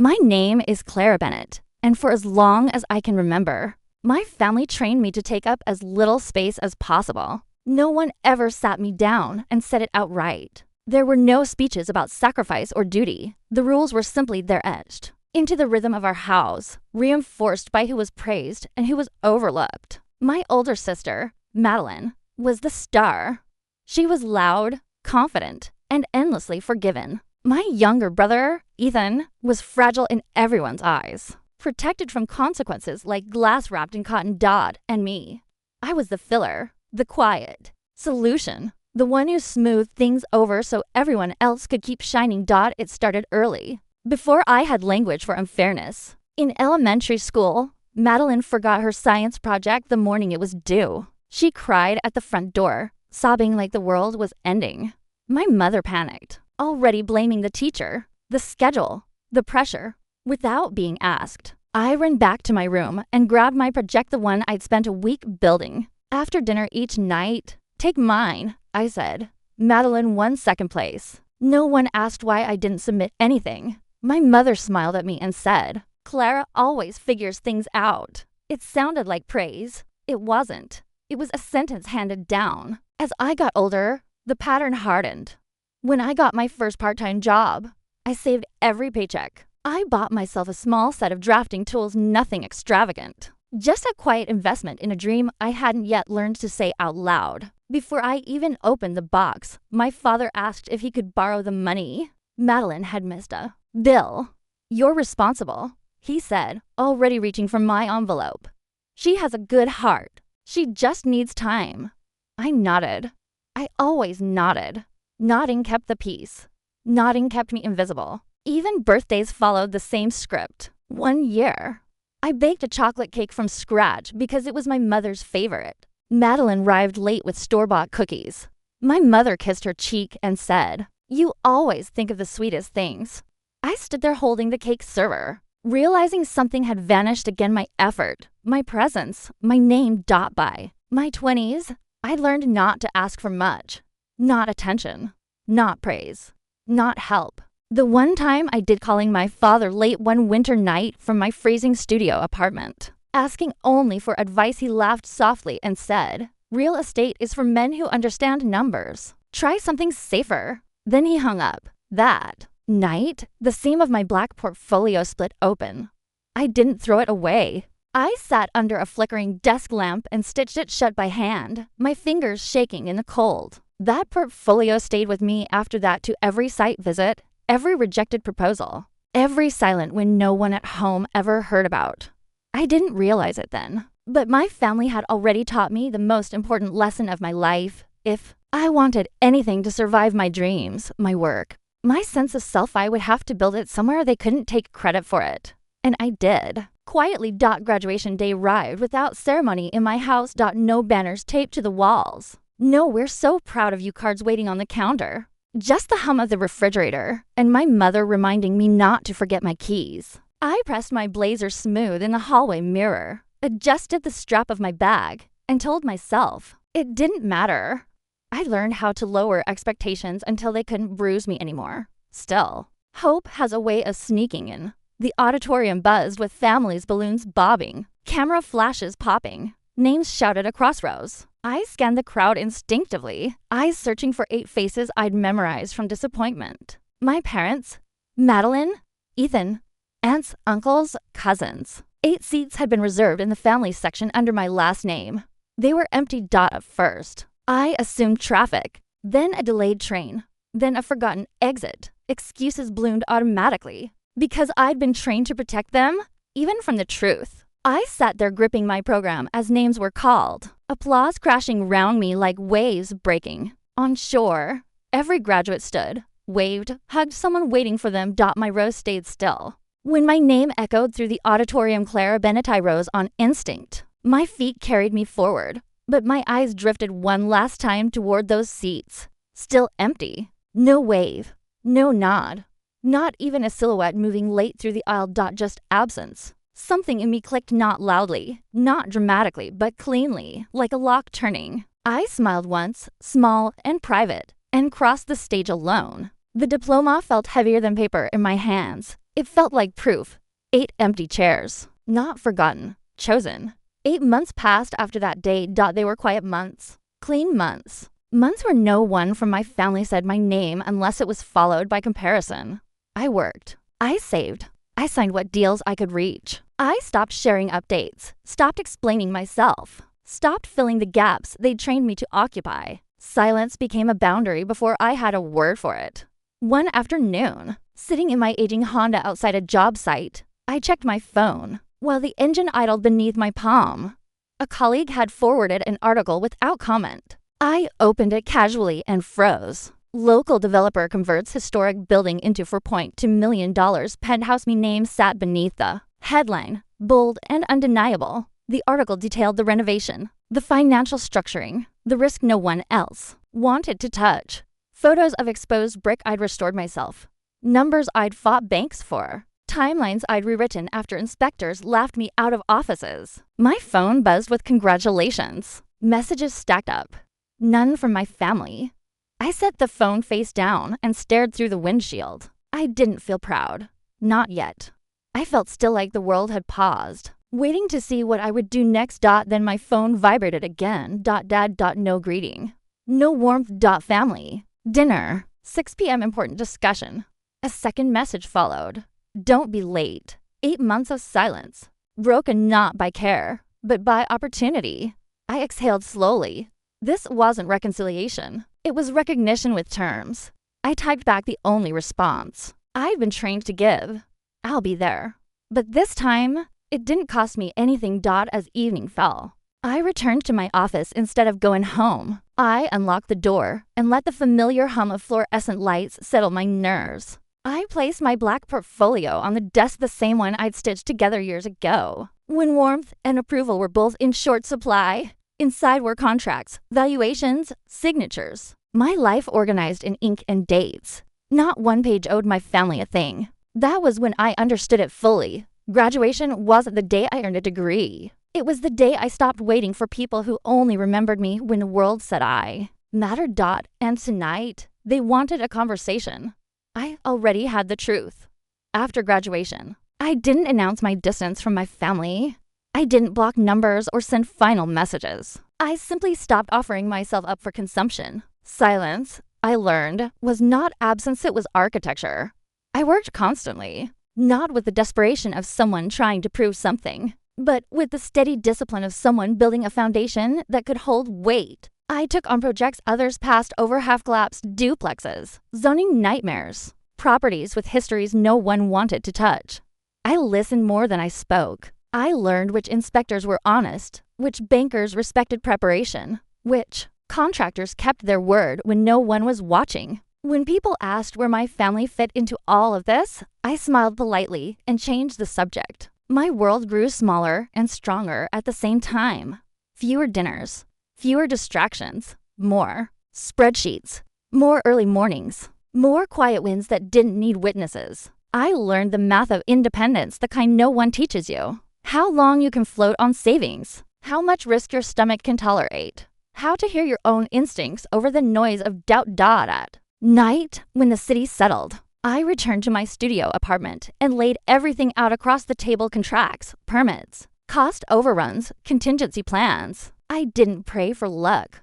My name is Clara Bennett, and for as long as I can remember, my family trained me to take up as little space as possible. No one ever sat me down and said it outright. There were no speeches about sacrifice or duty. The rules were simply there etched into the rhythm of our house, reinforced by who was praised and who was overlooked. My older sister, Madeline, was the star. She was loud, confident, and endlessly forgiven. My younger brother, Ethan, was fragile in everyone's eyes, protected from consequences like glass wrapped in cotton Dodd and me. I was the filler, the quiet solution, the one who smoothed things over so everyone else could keep shining. It started early, before I had language for unfairness. In elementary school, Madeline forgot her science project the morning it was due. She cried at the front door, sobbing like the world was ending. My mother panicked, already blaming the teacher, the schedule, the pressure. Without being asked, I ran back to my room and grabbed my project, the one I'd spent a week building. After dinner each night, "Take mine," I said. Madeline won second place. No one asked why I didn't submit anything. My mother smiled at me and said, "Clara always figures things out." It sounded like praise. It wasn't. It was a sentence handed down. As I got older, the pattern hardened. When I got my first part-time job, I saved every paycheck. I bought myself a small set of drafting tools, nothing extravagant. Just a quiet investment in a dream I hadn't yet learned to say out loud. Before I even opened the box, my father asked if he could borrow the money. Madeline had missed a bill. "You're responsible," he said, already reaching for my envelope. "She has a good heart. She just needs time." I nodded. I always nodded. Nodding kept the peace. Nodding kept me invisible. Even birthdays followed the same script. 1 year. I baked a chocolate cake from scratch because it was my mother's favorite. Madeline arrived late with store-bought cookies. My mother kissed her cheek and said, "You always think of the sweetest things." I stood there holding the cake server, realizing something had vanished again. My effort, my presence, my name by. My 20s, I learned not to ask for much. Not attention, not praise, not help. The one time I did, calling my father late one winter night from my freezing studio apartment, asking only for advice. He laughed softly and said, "Real estate is for men who understand numbers. Try something safer." Then he hung up. That night, the seam of my black portfolio split open. I didn't throw it away. I sat under a flickering desk lamp and stitched it shut by hand, my fingers shaking in the cold. That portfolio stayed with me after that, to every site visit, every rejected proposal, every silent when no one at home ever heard about. I didn't realize it then, but my family had already taught me the most important lesson of my life. If I wanted anything to survive my dreams, my work, my sense of self, I would have to build it somewhere they couldn't take credit for it. And I did. Quietly. Graduation day arrived without ceremony in my house. No banners taped to the walls. No "We're so proud of you" cards waiting on the counter. Just the hum of the refrigerator, and my mother reminding me not to forget my keys. I pressed my blazer smooth in the hallway mirror, adjusted the strap of my bag, and told myself it didn't matter. I learned how to lower expectations until they couldn't bruise me anymore. Still, hope has a way of sneaking in. The auditorium buzzed with families' balloons bobbing, camera flashes popping, names shouted across rows. I scanned the crowd instinctively, eyes searching for 8 faces I'd memorized from disappointment. My parents, Madeline, Ethan, aunts, uncles, cousins. 8 seats had been reserved in the family section under my last name. They were empty. At first, I assumed traffic, then a delayed train, then a forgotten exit. Excuses bloomed automatically, because I'd been trained to protect them, even from the truth. I sat there gripping my program as names were called, applause crashing round me like waves breaking. On shore, every graduate stood, waved, hugged someone waiting for them. My row stayed still. When my name echoed through the auditorium, Clara Bennett, I rose on instinct. My feet carried me forward, but my eyes drifted one last time toward those seats. Still empty. No wave, no nod, not even a silhouette moving late through the aisle. Just absence. Something in me clicked, not loudly, not dramatically, but cleanly, like a lock turning. I smiled once, small and private, and crossed the stage alone. The diploma felt heavier than paper in my hands. It felt like proof. 8 empty chairs. Not forgotten. Chosen. 8 months passed after that day. They were quiet months. Clean months. Months where no one from my family said my name unless it was followed by comparison. I worked. I saved. I signed what deals I could reach. I stopped sharing updates. Stopped explaining myself. Stopped filling the gaps they'd trained me to occupy. Silence became a boundary before I had a word for it. One afternoon, sitting in my aging Honda outside a job site, I checked my phone while the engine idled beneath my palm. A colleague had forwarded an article without comment. I opened it casually and froze. Local developer converts historic building into $4.2 million. Penthouse me name sat beneath the headline, bold and undeniable. The article detailed the renovation, the financial structuring, the risk no one else wanted to touch. Photos of exposed brick I'd restored myself. Numbers I'd fought banks for. Timelines I'd rewritten after inspectors laughed me out of offices. My phone buzzed with congratulations. Messages stacked up. None from my family. I set the phone face down and stared through the windshield. I didn't feel proud. Not yet. I felt still like the world had paused, waiting to see what I would do next. Then my phone vibrated again. Dad. No greeting. No warmth. Family. Dinner. 6 p.m. important discussion. A second message followed. Don't be late. 8 months of silence. Broken not by care, but by opportunity. I exhaled slowly. This wasn't reconciliation. It was recognition with terms. I typed back the only response I'd been trained to give. I'll be there. But this time, it didn't cost me anything. As evening fell, I returned to my office instead of going home. I unlocked the door and let the familiar hum of fluorescent lights settle my nerves. I placed my black portfolio on the desk, the same one I'd stitched together years ago, when warmth and approval were both in short supply. Inside were contracts, valuations, signatures. My life organized in ink and dates. Not one page owed my family a thing. That was when I understood it fully. Graduation wasn't the day I earned a degree. It was the day I stopped waiting for people who only remembered me when the world said I mattered. And tonight, they wanted a conversation. I already had the truth. After graduation, I didn't announce my distance from my family. I didn't block numbers or send final messages. I simply stopped offering myself up for consumption. Silence, I learned, was not absence, it was architecture. I worked constantly, not with the desperation of someone trying to prove something, but with the steady discipline of someone building a foundation that could hold weight. I took on projects others passed over, half-collapsed duplexes, zoning nightmares, properties with histories no one wanted to touch. I listened more than I spoke. I learned which inspectors were honest, which bankers respected preparation, which contractors kept their word when no one was watching. When people asked where my family fit into all of this, I smiled politely and changed the subject. My world grew smaller and stronger at the same time. Fewer dinners, fewer distractions, more spreadsheets, more early mornings, more quiet wins that didn't need witnesses. I learned the math of independence, the kind no one teaches you. How long you can float on savings, how much risk your stomach can tolerate, how to hear your own instincts over the noise of doubt. At night, when the city settled, I returned to my studio apartment and laid everything out across the table: contracts, permits, cost overruns, contingency plans. I didn't pray for luck.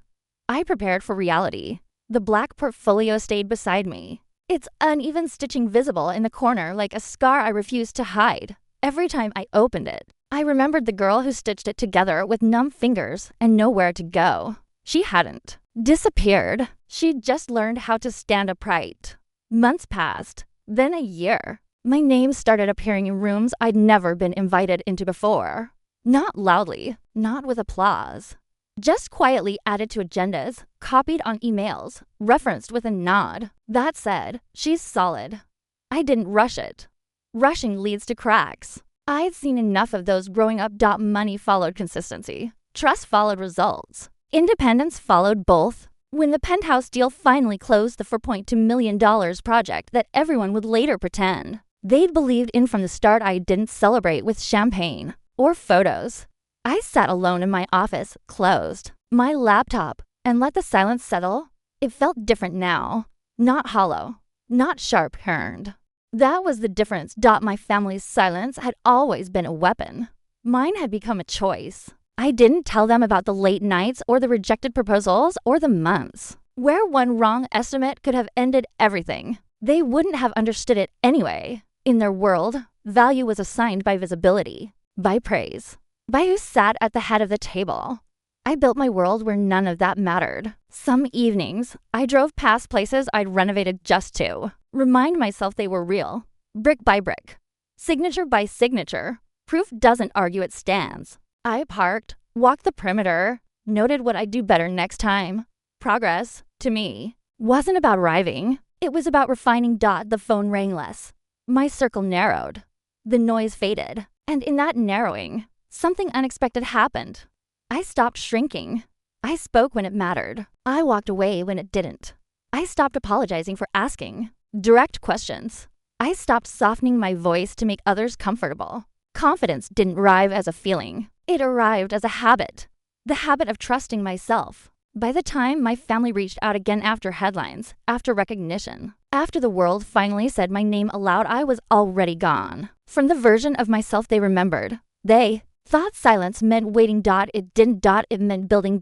I prepared for reality. The black portfolio stayed beside me, its uneven stitching visible in the corner like a scar I refused to hide. Every time I opened it, I remembered the girl who stitched it together with numb fingers and nowhere to go. She hadn't disappeared. She'd just learned how to stand upright. Months passed, then a year. My name started appearing in rooms I'd never been invited into before. Not loudly, not with applause. Just quietly added to agendas, copied on emails, referenced with a nod. That said, she's solid. I didn't rush it. Rushing leads to cracks. I'd seen enough of those growing up. Money followed consistency. Trust followed results. Independence followed both. When the Penthouse deal finally closed, the $4.2 million project that everyone would later pretend they'd believed in from the start, I didn't celebrate with champagne or photos. I sat alone in my office, closed my laptop, and let the silence settle. It felt different now. Not hollow, not sharp-turned. That was the difference. My family's silence had always been a weapon. Mine had become a choice. I didn't tell them about the late nights or the rejected proposals or the months, where one wrong estimate could have ended everything. They wouldn't have understood it anyway. In their world, value was assigned by visibility, by praise, by who sat at the head of the table. I built my world where none of that mattered. Some evenings, I drove past places I'd renovated just to remind myself they were real, brick by brick, signature by signature. Proof doesn't argue, it stands. I parked, walked the perimeter, noted what I'd do better next time. Progress, to me, wasn't about arriving. It was about refining. The phone rang less. My circle narrowed. The noise faded. And in that narrowing, something unexpected happened. I stopped shrinking. I spoke when it mattered. I walked away when it didn't. I stopped apologizing for asking direct questions. I stopped softening my voice to make others comfortable. Confidence didn't arrive as a feeling. It arrived as a habit. The habit of trusting myself. By the time my family reached out again after headlines, after recognition, after the world finally said my name aloud, I was already gone. From the version of myself they remembered, they thought silence meant waiting. It didn't. It meant building.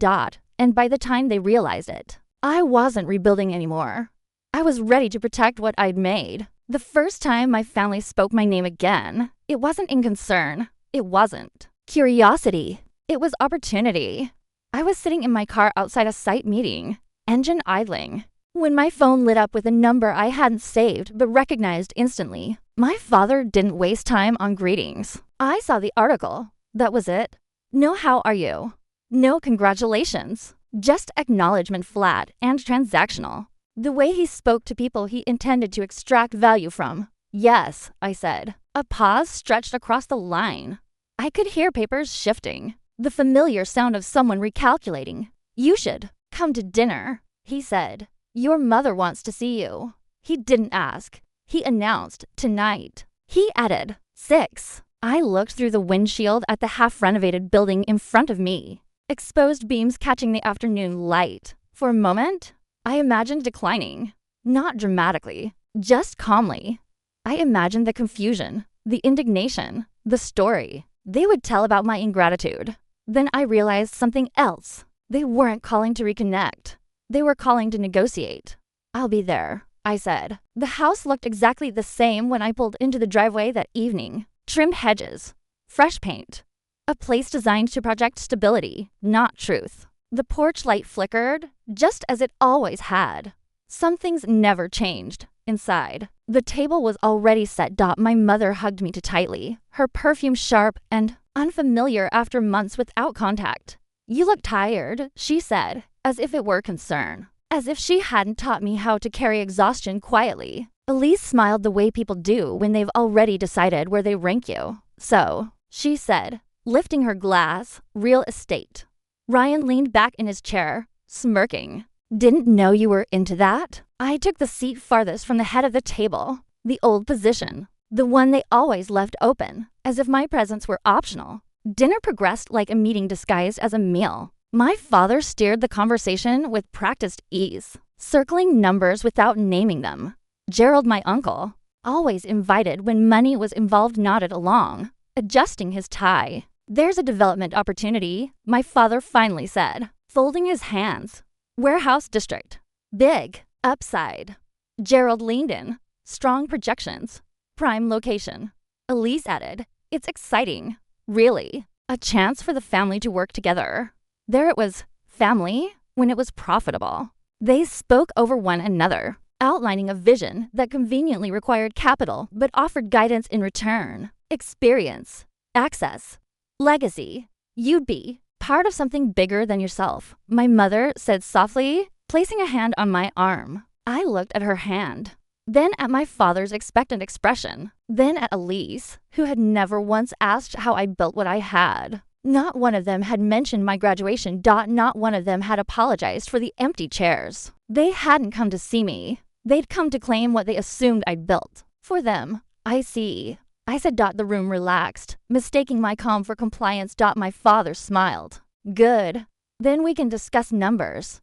And by the time they realized it, I wasn't rebuilding anymore. I was ready to protect what I'd made. The first time my family spoke my name again, it wasn't in concern. It wasn't curiosity. It was opportunity. I was sitting in my car outside a site meeting, engine idling, when my phone lit up with a number I hadn't saved but recognized instantly. My father didn't waste time on greetings. I saw the article. That was it. No how are you. No congratulations. Just acknowledgement, flat and transactional. The way he spoke to people he intended to extract value from. Yes, I said. A pause stretched across the line. I could hear papers shifting. The familiar sound of someone recalculating. You should come to dinner, he said. Your mother wants to see you. He didn't ask. He announced tonight. He added 6. I looked through the windshield at the half-renovated building in front of me. Exposed beams catching the afternoon light. For a moment, I imagined declining. Not dramatically, just calmly. I imagined the confusion, the indignation, the story they would tell about my ingratitude. Then I realized something else. They weren't calling to reconnect. They were calling to negotiate. I'll be there, I said. The house looked exactly the same when I pulled into the driveway that evening. Trimmed hedges, fresh paint. A place designed to project stability, not truth. The porch light flickered, just as it always had. Some things never changed. Inside, the table was already set. My mother hugged me too tightly, her perfume sharp and unfamiliar after months without contact. You look tired, she said, as if it were concern. As if she hadn't taught me how to carry exhaustion quietly. Elise smiled the way people do when they've already decided where they rank you. So, she said, lifting her glass, real estate. Ryan leaned back in his chair, smirking. Didn't know you were into that? I took the seat farthest from the head of the table, the old position, the one they always left open, as if my presence were optional. Dinner progressed like a meeting disguised as a meal. My father steered the conversation with practiced ease, circling numbers without naming them. Gerald, my uncle, always invited when money was involved, nodded along, adjusting his tie. There's a development opportunity, my father finally said, folding his hands. Warehouse district. Big. Upside. Gerald leaned in. Strong projections. Prime location. Elise added, it's exciting. Really. A chance for the family to work together. There it was, family, when it was profitable. They spoke over one another, outlining a vision that conveniently required capital but offered guidance in return. Experience. Access. Legacy. You'd be part of something bigger than yourself, my mother said softly, placing a hand on my arm. I looked at her hand, then at my father's expectant expression, then at Elise, who had never once asked how I built what I had. Not one of them had mentioned my graduation. Not one of them had apologized for the empty chairs. They hadn't come to see me. They'd come to claim what they assumed I'd built. For them, I see. I said. The room relaxed, mistaking my calm for compliance. My father smiled. Good. Then we can discuss numbers.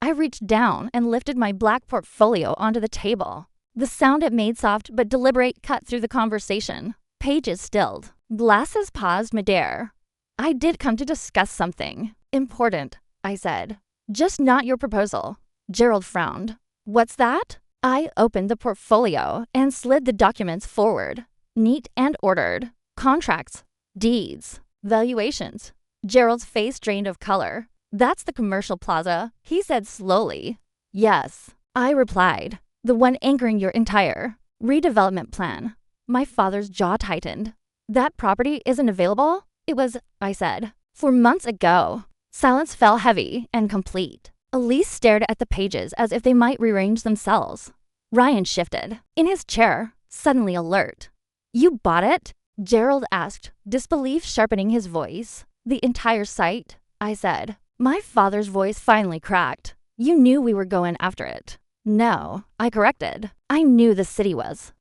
I reached down and lifted my black portfolio onto the table. The sound it made soft but deliberate cut through the conversation. Pages stilled. Glasses paused midair. I did come to discuss something important, I said. Just not your proposal. Gerald frowned. What's that? I opened the portfolio and slid the documents forward. Neat and ordered. Contracts, deeds, valuations. Gerald's face drained of color. That's the commercial plaza, he said slowly. Yes, I replied. The one anchoring your entire redevelopment plan. My father's jaw tightened. That property isn't available? It was, I said, 4 months ago. Silence fell heavy and complete. Elise stared at the pages as if they might rearrange themselves. Ryan shifted, in his chair, suddenly alert. You bought it? Gerald asked, disbelief sharpening his voice. The entire site? I said. My father's voice finally cracked. You knew we were going after it. No, I corrected. I knew the city was.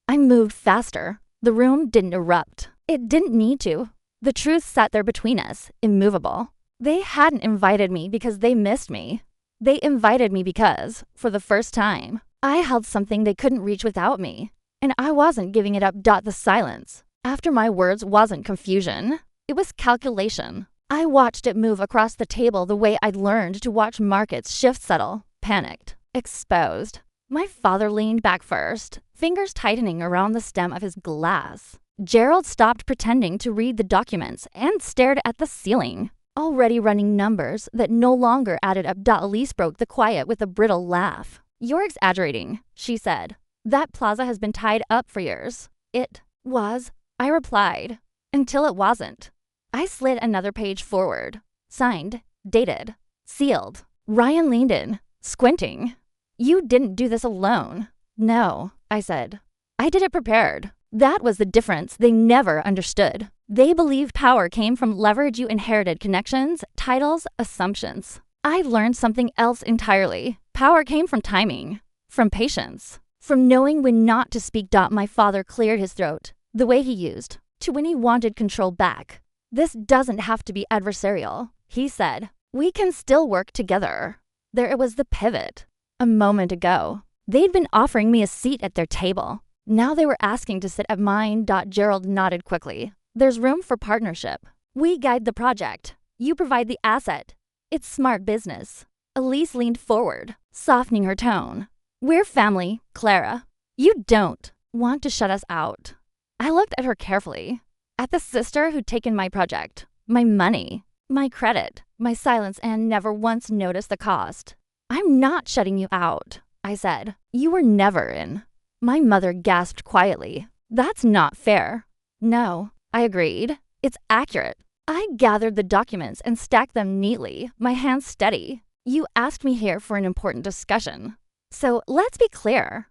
I moved faster. The room didn't erupt. It didn't need to. The truth sat there between us, immovable. They hadn't invited me because they missed me. They invited me because, for the first time, I held something they couldn't reach without me. And I wasn't giving it up. The silence after my words wasn't confusion. It was calculation. I watched it move across the table the way I'd learned to watch markets shift settle, panicked, exposed. My father leaned back first, fingers tightening around the stem of his glass. Gerald stopped pretending to read the documents and stared at the ceiling, already running numbers that no longer added up. Elise broke the quiet with a brittle laugh. You're exaggerating, she said. That plaza has been tied up for years. It was, I replied, until it wasn't. I slid another page forward. Signed, dated, sealed. Ryan leaned in, squinting. You didn't do this alone. No, I said. I did it prepared. That was the difference they never understood. They believed power came from leverage. You inherited connections, titles, assumptions. I learned something else entirely. Power came from timing, from patience, from knowing when not to speak. My father cleared his throat, the way he used, to when he wanted control back. This doesn't have to be adversarial, he said. We can still work together. There it was, the pivot. A moment ago, they'd been offering me a seat at their table. Now they were asking to sit at mine. Gerald nodded quickly. There's room for partnership. We guide the project. You provide the asset. It's smart business. Elise leaned forward, softening her tone. We're family, Clara. You don't want to shut us out. I looked at her carefully. At the sister who'd taken my project, my money, my credit, my silence, and never once noticed the cost. I'm not shutting you out, I said. You were never in. My mother gasped quietly. That's not fair. No, I agreed. It's accurate. I gathered the documents and stacked them neatly, my hands steady. You asked me here for an important discussion. So let's be clear.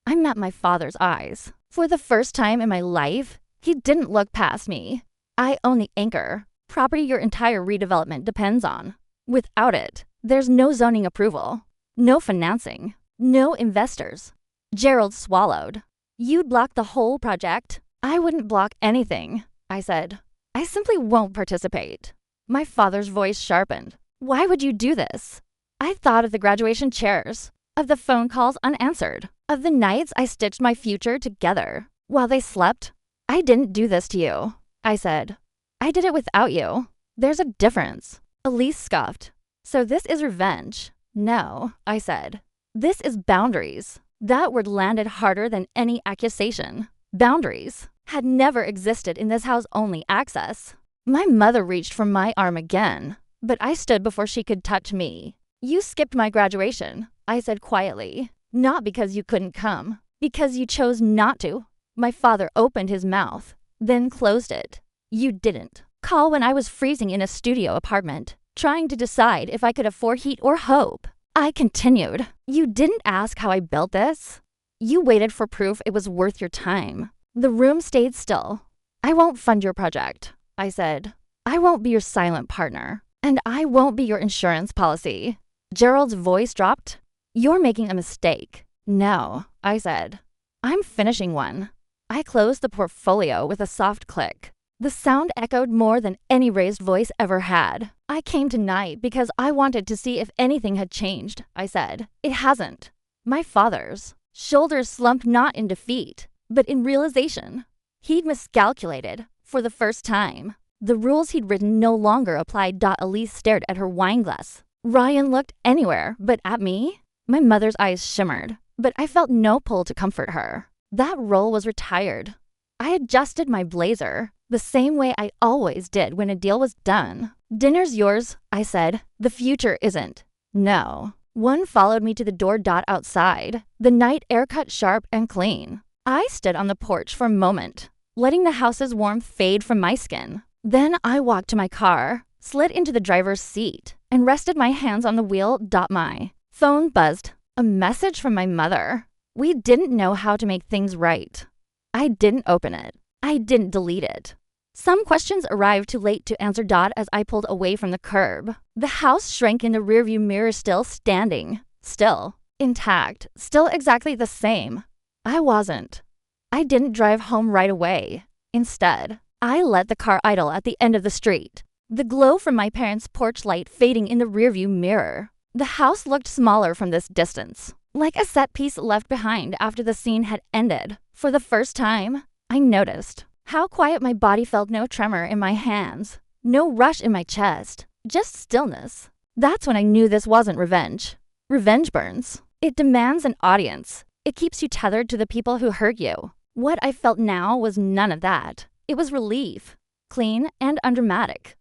I met my father's eyes. For the first time in my life, he didn't look past me. I own the anchor, property your entire redevelopment depends on. Without it, there's no zoning approval, no financing, no investors. Gerald swallowed. You'd block the whole project. I wouldn't block anything, I said. I simply won't participate. My father's voice sharpened. Why would you do this? I thought of the graduation chairs, of the phone calls unanswered, of the nights I stitched my future together while they slept. I didn't do this to you, I said. I did it without you. There's a difference. Elise scoffed. So this is revenge? No, I said. This is boundaries. That word landed harder than any accusation. Boundaries had never existed in this house, only access. My mother reached for my arm again, but I stood before she could touch me. You skipped my graduation, I said quietly. Not because you couldn't come, because you chose not to. My father opened his mouth, then closed it. You didn't call when I was freezing in a studio apartment, trying to decide if I could afford heat or hope. I continued. You didn't ask how I built this. You waited for proof it was worth your time. The room stayed still. I won't fund your project, I said. I won't be your silent partner, and I won't be your insurance policy. Gerald's voice dropped. You're making a mistake. No, I said. I'm finishing one. I closed the portfolio with a soft click. The sound echoed more than any raised voice ever had. I came tonight because I wanted to see if anything had changed, I said. It hasn't. My father's Shoulders slumped not in defeat, but in realization. He'd miscalculated, for the first time. The rules he'd written no longer applied. Elise stared at her wine glass. Ryan looked anywhere but at me. My mother's eyes shimmered, but I felt no pull to comfort her. That role was retired. I adjusted my blazer, the same way I always did when a deal was done. Dinner's yours, I said. The future isn't. No. One followed me to the door. Outside, the night air cut sharp and clean. I stood on the porch for a moment, letting the house's warmth fade from my skin. Then I walked to my car, slid into the driver's seat, and rested my hands on the wheel. My phone buzzed. A message from my mother. We didn't know how to make things right. I didn't open it. I didn't delete it. Some questions arrived too late to answer. As I pulled away from the curb, the house shrank in the rearview mirror, still standing, still intact, still exactly the same. I wasn't. I didn't drive home right away. Instead, I let the car idle at the end of the street, the glow from my parents' porch light fading in the rearview mirror. The house looked smaller from this distance, like a set piece left behind after the scene had ended. For the first time, I noticed how quiet my body felt. No tremor in my hands, no rush in my chest, just stillness. That's when I knew this wasn't revenge. Revenge burns. It demands an audience. It keeps you tethered to the people who hurt you. What I felt now was none of that. It was relief, clean and undramatic.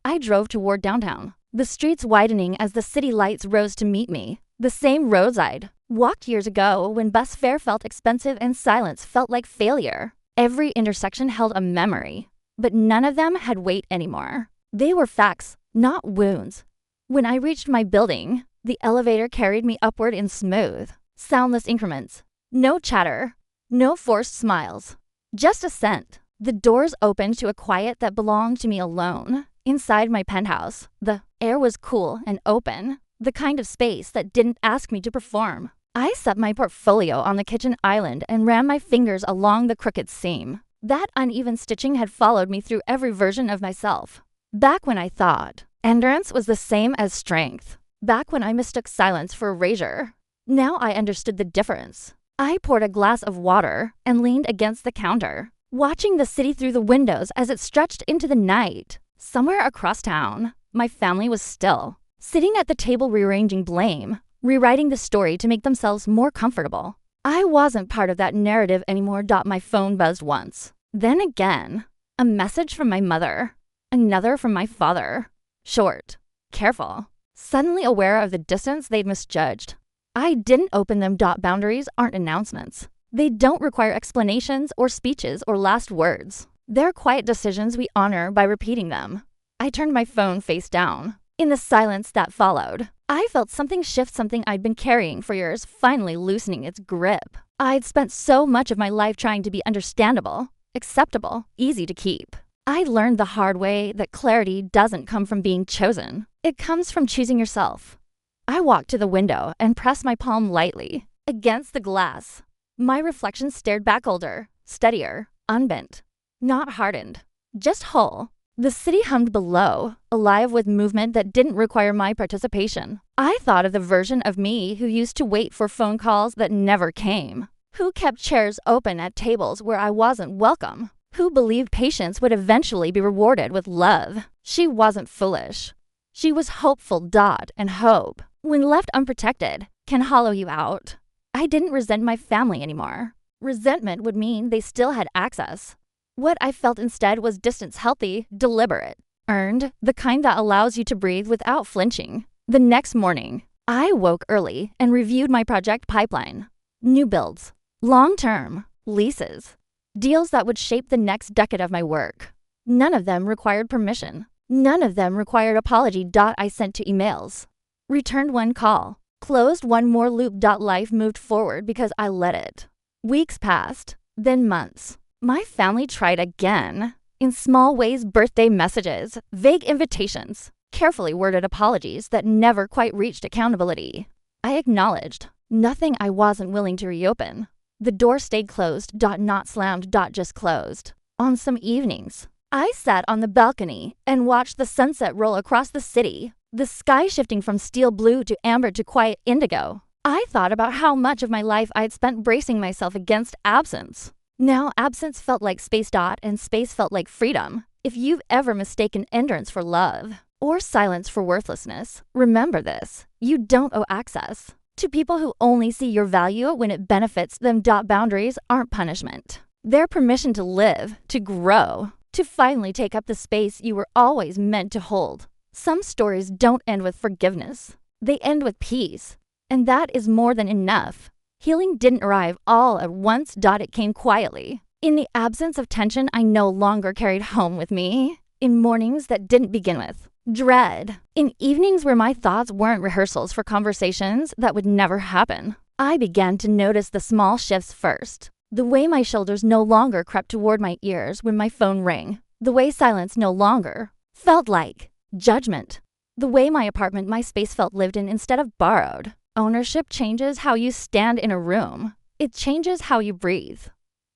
I drove toward downtown, the streets widening as the city lights rose to meet me. The same roads I'd walked years ago when bus fare felt expensive and silence felt like failure. Every intersection held a memory, but none of them had weight anymore. They were facts, not wounds. When I reached my building, the elevator carried me upward in smooth, soundless increments. No chatter, no forced smiles, just ascent. The doors opened to a quiet that belonged to me alone. Inside my penthouse, the air was cool and open, the kind of space that didn't ask me to perform. I set my portfolio on the kitchen island and ran my fingers along the crooked seam. That uneven stitching had followed me through every version of myself. Back when I thought endurance was the same as strength. Back when I mistook silence for erasure. Now I understood the difference. I poured a glass of water and leaned against the counter, watching the city through the windows as it stretched into the night. Somewhere across town, my family was still, sitting at the table rearranging blame, rewriting the story to make themselves more comfortable. I wasn't part of that narrative anymore. My phone buzzed once. Then again, a message from my mother, another from my father. Short, careful, suddenly aware of the distance they'd misjudged. I didn't open them. Boundaries aren't announcements. They don't require explanations or speeches or last words. They're quiet decisions we honor by repeating them. I turned my phone face down. In the silence that followed, I felt something shift, something I'd been carrying for years finally loosening its grip. I'd spent so much of my life trying to be understandable, acceptable, easy to keep. I learned the hard way that clarity doesn't come from being chosen. It comes from choosing yourself. I walked to the window and pressed my palm lightly against the glass. My reflection stared back, older, steadier, unbent, not hardened, just whole. The city hummed below, alive with movement that didn't require my participation. I thought of the version of me who used to wait for phone calls that never came, who kept chairs open at tables where I wasn't welcome, who believed patience would eventually be rewarded with love. She wasn't foolish. She was hopeful. And hope, when left unprotected, can hollow you out. I didn't resent my family anymore. Resentment would mean they still had access. What I felt instead was distance, healthy, deliberate, earned, the kind that allows you to breathe without flinching. The next morning, I woke early and reviewed my project pipeline. New builds, long-term, leases, deals that would shape the next decade of my work. None of them required permission. None of them required apology. I sent 2 emails, returned 1 call, closed 1 more loop. Life moved forward because I let it. Weeks passed, then months. My family tried again. In small ways, birthday messages, vague invitations, carefully worded apologies that never quite reached accountability. I acknowledged nothing I wasn't willing to reopen. The door stayed closed. Not slammed. Just closed. On some evenings, I sat on the balcony and watched the sunset roll across the city, the sky shifting from steel blue to amber to quiet indigo. I thought about how much of my life I had spent bracing myself against absence. Now absence felt like space dot and space felt like freedom. If you've ever mistaken endurance for love or silence for worthlessness, remember this: you don't owe access to people who only see your value when it benefits them. Boundaries aren't punishment. They're permission to live, to grow, to finally take up the space you were always meant to hold. Some stories don't end with forgiveness. They end with peace. And that is more than enough. Healing didn't arrive all at once. It came quietly. In the absence of tension I no longer carried home with me. In mornings that didn't begin with dread. In evenings where my thoughts weren't rehearsals for conversations that would never happen. I began to notice the small shifts first. The way my shoulders no longer crept toward my ears when my phone rang. The way silence no longer felt like judgment. The way my apartment, my space felt lived in instead of borrowed. Ownership changes how you stand in a room. It changes how you breathe.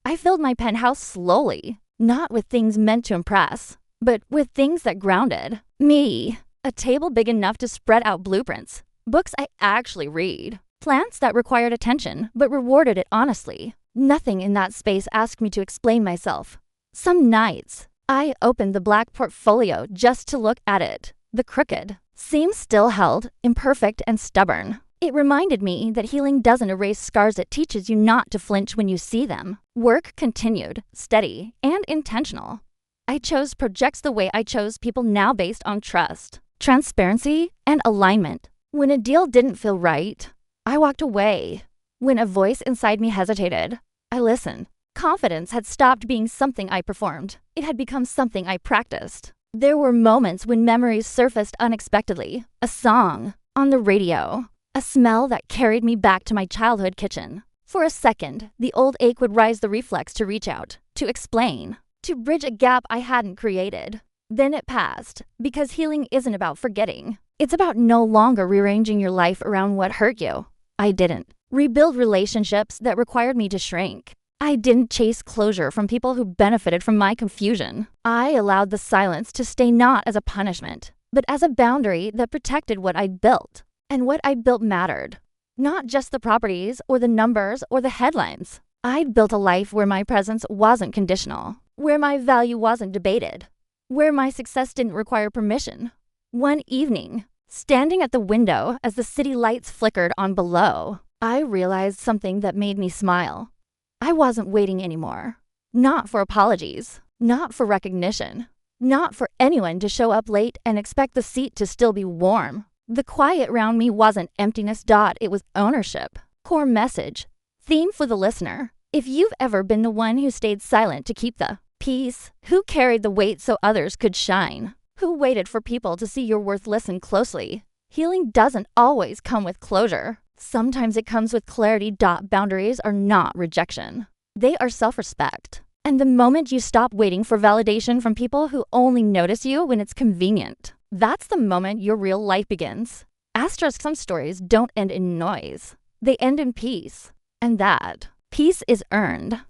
I filled my penthouse slowly, not with things meant to impress, but with things that grounded me. A table big enough to spread out blueprints, books I actually read, plants that required attention but rewarded it honestly. Nothing in that space asked me to explain myself. Some nights, I opened the black portfolio just to look at it. The crooked seams still held, imperfect and stubborn. It reminded me that healing doesn't erase scars, it teaches you not to flinch when you see them. Work continued, steady and intentional. I chose projects the way I chose people now, based on trust, transparency, and alignment. When a deal didn't feel right, I walked away. When a voice inside me hesitated, I listened. Confidence had stopped being something I performed. It had become something I practiced. There were moments when memories surfaced unexpectedly. A song on the radio, a smell that carried me back to my childhood kitchen. For a second, the old ache would rise, the reflex to reach out, to explain, to bridge a gap I hadn't created. Then it passed, because healing isn't about forgetting. It's about no longer rearranging your life around what hurt you. I didn't rebuild relationships that required me to shrink. I didn't chase closure from people who benefited from my confusion. I allowed the silence to stay not as a punishment, but as a boundary that protected what I'd built. And what I built mattered. Not just the properties or the numbers or the headlines. I'd built a life where my presence wasn't conditional, where my value wasn't debated, where my success didn't require permission. One evening, standing at the window as the city lights flickered on below, I realized something that made me smile. I wasn't waiting anymore. Not for apologies, not for recognition, not for anyone to show up late and expect the seat to still be warm. The quiet around me wasn't emptiness. It was ownership. Core message. Theme for the listener. If you've ever been the one who stayed silent to keep the peace, who carried the weight so others could shine, who waited for people to see your worth, listen closely. Healing doesn't always come with closure. Sometimes it comes with clarity. Boundaries are not rejection. They are self-respect. And the moment you stop waiting for validation from people who only notice you when it's convenient, that's the moment your real life begins. Some stories don't end in noise. They end in peace. And that peace is earned.